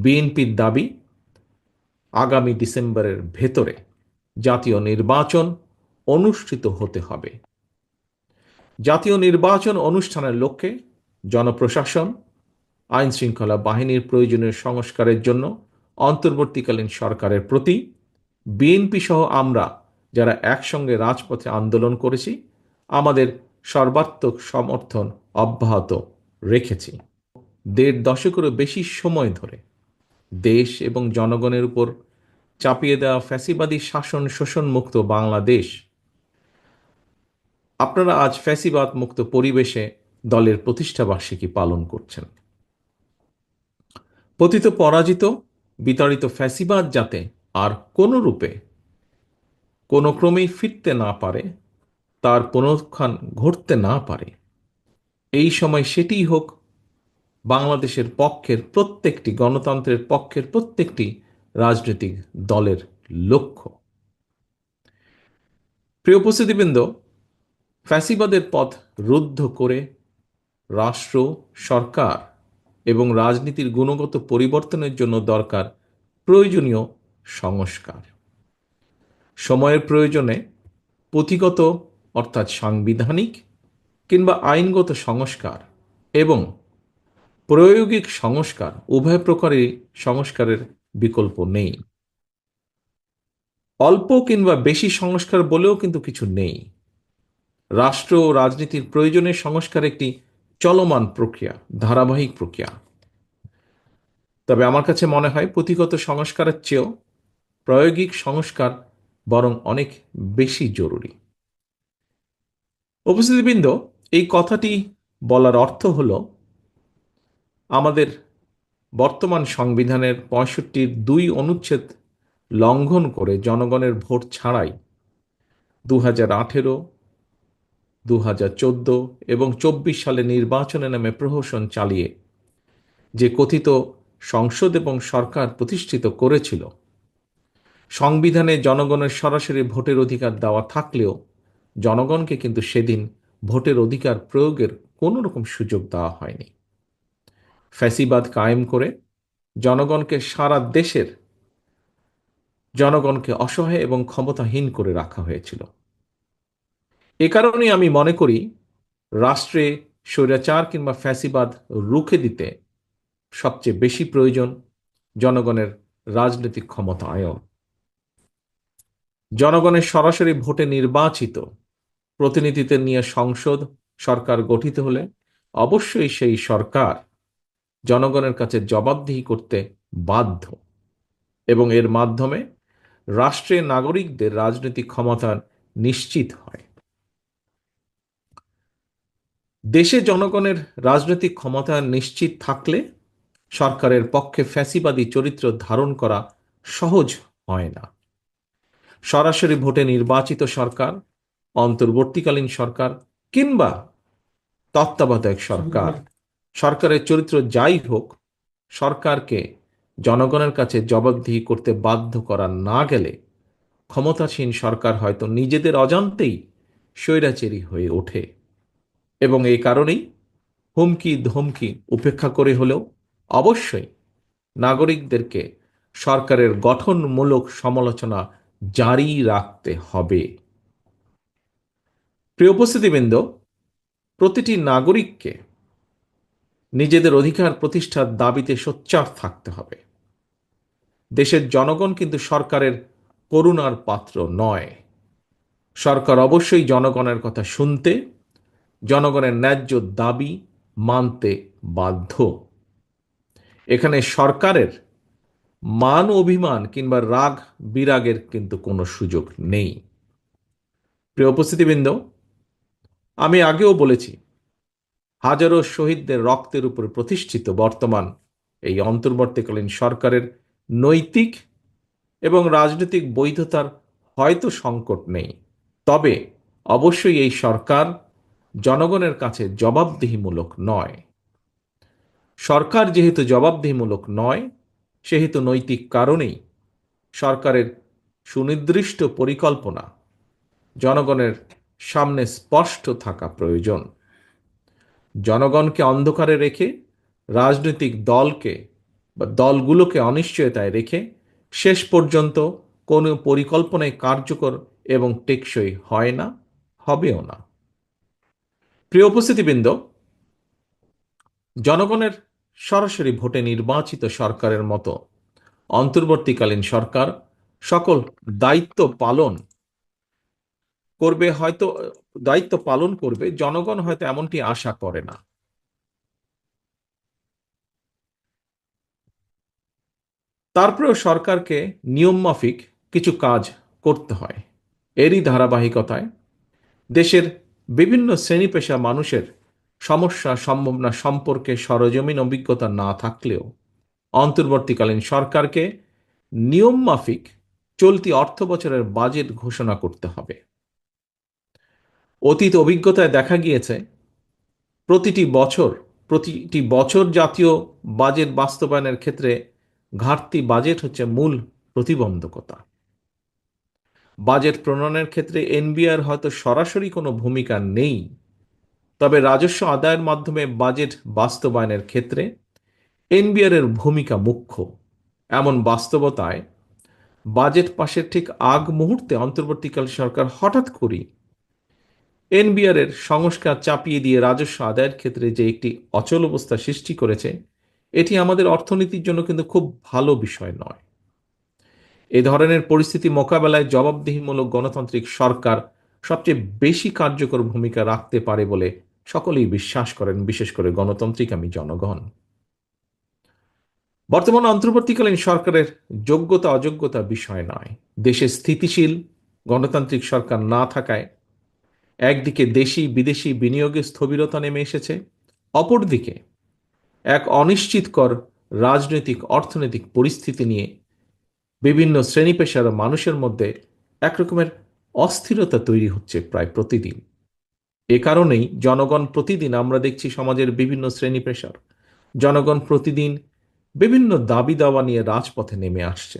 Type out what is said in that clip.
বিএনপির দাবি আগামী ডিসেম্বরের ভেতরে জাতীয় নির্বাচন অনুষ্ঠিত হতে হবে। জাতীয় নির্বাচন অনুষ্ঠানের লক্ষ্যে জনপ্রশাসন, আইন শৃঙ্খলা বাহিনীর প্রয়োজনীয় সংস্কারের জন্য অন্তর্বর্তীকালীন সরকারের প্রতি বিএনপি সহ আমরা যারা একসঙ্গে রাজপথে আন্দোলন করেছি আমাদের সর্বাত্মক সমর্থন অব্যাহত রেখেছি। দেড় দশকেরও বেশি সময় ধরে দেশ এবং জনগণের উপর চাপিয়ে দেওয়া ফ্যাসিবাদী শাসন শোষণ মুক্ত বাংলাদেশ, আপনারা আজ ফ্যাসিবাদ মুক্ত পরিবেশে দলের প্রতিষ্ঠাবার্ষিকী পালন করছেন। পতিত পরাজিত বিতাড়িত ফ্যাসিবাদ যাতে আর কোনো রূপে কোনো ক্রমেই ফিরতে না পারে, তার পুনরুত্থান ঘটতে না পারে, এই সময় সেটিই হোক বাংলাদেশের পক্ষের প্রত্যেকটি গণতন্ত্রের পক্ষের প্রত্যেকটি রাজনৈতিক দলের লক্ষ্য। প্রিয় উপস্থিতিবৃন্দ, ফ্যাসিবাদের পথ রুদ্ধ করে রাষ্ট্র, সরকার এবং রাজনীতির গুণগত পরিবর্তনের জন্য দরকার প্রয়োজনীয় সংস্কার। সময়ের প্রয়োজনে পুঁথিগত অর্থাৎ সাংবিধানিক কিংবা আইনগত সংস্কার এবং প্রায়োগিক সংস্কার উভয় প্রকারের সংস্কারের বিকল্প নেই। অল্প কিংবা বেশি সংস্কার বলেও কিন্তু কিছু নেই। রাষ্ট্র ও রাজনীতির প্রয়োজনের সংস্কার একটি চলমান প্রক্রিয়া, ধারাবাহিক প্রক্রিয়া। তবে আমার কাছে মনে হয় পুঁথিগত সংস্কারের চেয়েও প্রায়োগিক সংস্কার বরং অনেক বেশি জরুরি। উপস্থিতিবৃন্দ, এই কথাটি বলার অর্থ হল আমাদের বর্তমান সংবিধানের ৬৫-২ অনুচ্ছেদ লঙ্ঘন করে জনগণের ভোট ছাড়াই ২০১৮, ২০১৪ এবং ২৪ সালে নির্বাচনে নামে প্রহসন চালিয়ে যে কথিত সংসদ এবং সরকার প্রতিষ্ঠিত করেছিল, সংবিধানে জনগণের সরাসরি ভোটের অধিকার দেওয়া থাকলেও জনগণকে কিন্তু সেদিন ভোটের অধিকার প্রয়োগের কোনো রকম সুযোগ দেওয়া হয়নি। ফ্যাসিবাদ কায়েম করে জনগণকে সারা দেশের জনগণকে অসহায় এবং ক্ষমতাহীন করে রাখা হয়েছিল। এ কারণেই আমি মনে করি রাষ্ট্রে স্বৈরাচার কিংবা ফ্যাসিবাদ রুখে দিতে সবচেয়ে বেশি প্রয়োজন জনগণের রাজনৈতিক ক্ষমতায়ন। জনগণের সরাসরি ভোটে নির্বাচিত প্রতিনিধিদের নিয়ে সংসদ সরকার গঠিত হলে অবশ্যই সেই সরকার জনগণের কাছে জবাবদিহি করতে বাধ্য এবং এর মাধ্যমে রাষ্ট্রের নাগরিকদের রাজনৈতিক ক্ষমতা নিশ্চিত হয়। দেশে জনগণের রাজনৈতিক ক্ষমতা নিশ্চিত থাকলে সরকারের পক্ষে ফ্যাসিবাদী চরিত্র ধারণ করা সহজ হয় না। সরাসরি ভোটে নির্বাচিত সরকার, অন্তর্বর্তীকালীন সরকার কিংবা তত্ত্বাবধায়ক সরকার, সরকারের চরিত্র যাই হোক, সরকারকে জনগণের কাছে জবাবদিহি করতে বাধ্য করা না গেলে ক্ষমতাসীন সরকার হয়তো নিজেদের অজান্তেই স্বৈরাচারী হয়ে ওঠে এবং এই কারণেই হুমকি ধমকি উপেক্ষা করে হলেও অবশ্যই নাগরিকদেরকে সরকারের গঠনমূলক সমালোচনা জারি রাখতে হবে। প্রিয় উপস্থিতিবৃন্দ, প্রতিটি নাগরিককে নিজেদের অধিকার প্রতিষ্ঠার দাবিতে সোচ্চার থাকতে হবে। দেশের জনগণ কিন্তু সরকারের করুণার পাত্র নয়। সরকার অবশ্যই জনগণের কথা শুনতে, জনগণের ন্যায্য দাবি মানতে বাধ্য। এখানে সরকারের মান অভিমান কিংবা রাগ বিরাগের কিন্তু কোনো সুযোগ নেই। প্রিয় উপস্থিতিবৃন্দ, আমি আগেও বলেছি হাজারো শহীদদের রক্তের উপর প্রতিষ্ঠিত বর্তমান এই অন্তর্বর্তীকালীন সরকারের নৈতিক এবং রাজনৈতিক বৈধতার হয়তো সংকট নেই, তবে অবশ্যই এই সরকার জনগণের কাছে জবাবদিহিমূলক নয়। সরকার যেহেতু জবাবদিহিমূলক নয়, সেহেতু নৈতিক কারণেই সরকারের সুনির্দিষ্ট পরিকল্পনা জনগণের সামনে স্পষ্ট থাকা প্রয়োজন। জনগণকে অন্ধকারে রেখে রাজনৈতিক দলকে বা দলগুলোকে অনিশ্চয়তায় রেখে শেষ পর্যন্ত কোনো পরিকল্পনায় কার্যকর এবং টেকসই হয় না, হবেও না। প্রিয় উপস্থিতিবৃন্দ, জনগণের সরাসরি ভোটে নির্বাচিত সরকারের মতো অন্তর্বর্তীকালীন সরকার সকল দায়িত্ব পালন করবে হয়তো, দায়িত্ব পালন করবে, জনগণ হয়তো এমনটি আশা করে না। তারপরেও সরকারকে নিয়মমাফিক কিছু কাজ করতে হয়। এরই ধারাবাহিকতায় দেশের বিভিন্ন শ্রেণী পেশা মানুষের সমস্যা সম্ভাবনা সম্পর্কে সরজমিন অভিজ্ঞতা না থাকলেও অন্তর্বর্তীকালীন সরকারকে নিয়মমাফিক চলতি অর্থ বছরের বাজেট ঘোষণা করতে হবে। অতীত অভিজ্ঞতায় দেখা গিয়েছে প্রতিটি বছর প্রতিটি বছর জাতীয় বাজেট বাস্তবায়নের ক্ষেত্রে ঘাটতি বাজেট হচ্ছে মূল প্রতিবন্ধকতা। বাজেট প্রণয়নের ক্ষেত্রে এনবিআর হয়তো সরাসরি কোনো ভূমিকা নেই, তবে রাজস্ব আদায়ের মাধ্যমে বাজেট বাস্তবায়নের ক্ষেত্রে এনবিআর এর ভূমিকা মুখ্য। এমন বাস্তবতায় বাজেট পাশের ঠিক আগ মুহূর্তে অন্তর্বর্তীকালীন সরকার হঠাৎ করেই এনবিআর এর সংস্কার চাপিয়ে দিয়ে রাজস্ব আদায়ের ক্ষেত্রে যে একটি অচল অবস্থা সৃষ্টি করেছে, এটি আমাদের অর্থনীতির জন্য কিন্তু খুব ভালো বিষয় নয়। এ ধরনের পরিস্থিতি মোকাবেলায় জবাবদিহিমূলক গণতান্ত্রিক সরকার সবচেয়ে বেশি কার্যকর ভূমিকা রাখতে পারে বলে সকলেই বিশ্বাস করেন, বিশেষ করে গণতান্ত্রিকামী জনগণ। বর্তমান অন্তর্বর্তীকালীন সরকারের যোগ্যতা অযোগ্যতা বিষয় নয়। দেশে স্থিতিশীল গণতান্ত্রিক সরকার না থাকায় একদিকে দেশি বিদেশি বিনিয়োগে স্থবিরতা নেমে এসেছে, অপরদিকে এক অনিশ্চিতকর রাজনৈতিক অর্থনৈতিক পরিস্থিতি নিয়ে বিভিন্ন শ্রেণী পেশার মানুষের মধ্যে একরকমের অস্থিরতা তৈরি হচ্ছে প্রায় প্রতিদিন। এ কারণেই জনগণ প্রতিদিন, আমরা দেখছি সমাজের বিভিন্ন শ্রেণী পেশার জনগণ প্রতিদিন বিভিন্ন দাবি দাওয়া নিয়ে রাজপথে নেমে আসছে।